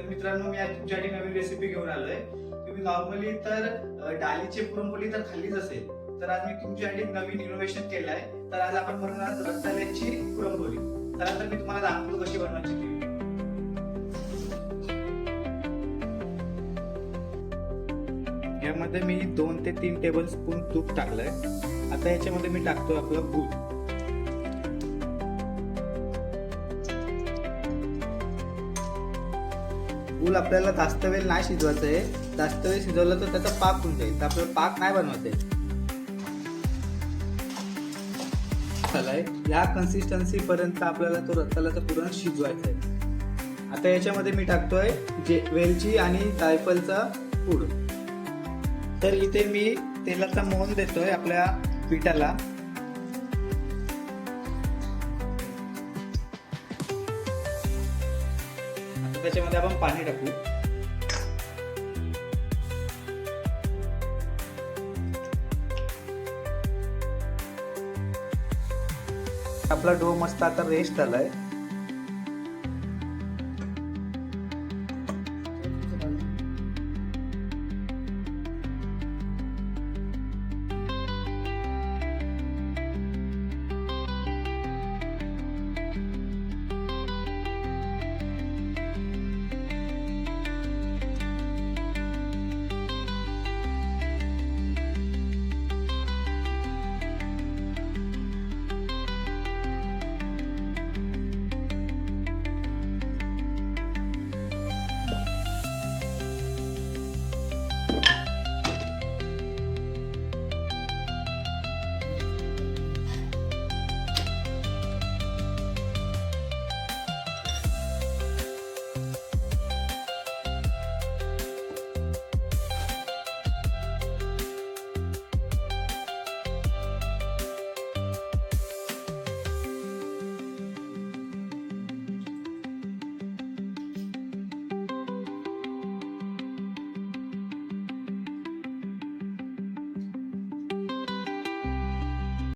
मित्रांनो, मी आज तुमच्यासाठी नवीन रेसिपी घेऊन आलोय. तुम्ही नॉर्मली तर डाळीची पुरणपोळी तर खाल्लीच असेल, तर आज मी तुमच्यासाठी नवीन इनोव्हेशन केलंय. तर आज आपण बनवणार रताळ्याची पुरणपोळी. तर मी तुम्हाला दाखवतो कशी बनवायची ती. यामध्ये मी 2 ते 3 टेबल स्पून तूप टाकलंय. आता याच्यामध्ये मी टाकतोय आपलं गूळ. गूळ आपल्याला जास्त वेळ नाही शिजवायचं आहे. जास्त वेळ शिजवलं तर त्याचा पाक होऊन जाईल. तर आपल्याला पाक नाही बनवायचा आहे. या कन्सिस्टन्सी पर्यंत आपल्याला तो रताळ्याचं पुरण शिजवायचं आहे. आता याच्यामध्ये मी टाकतोय वेलची आणि जायफळचा पूड. तर इथे मी तेलाचा मोहन देतोय आपल्या पिठाला. त्याच्यामध्ये आपण पाणी टाकू. आपला डो मस्त आता रेस्ट झालाय.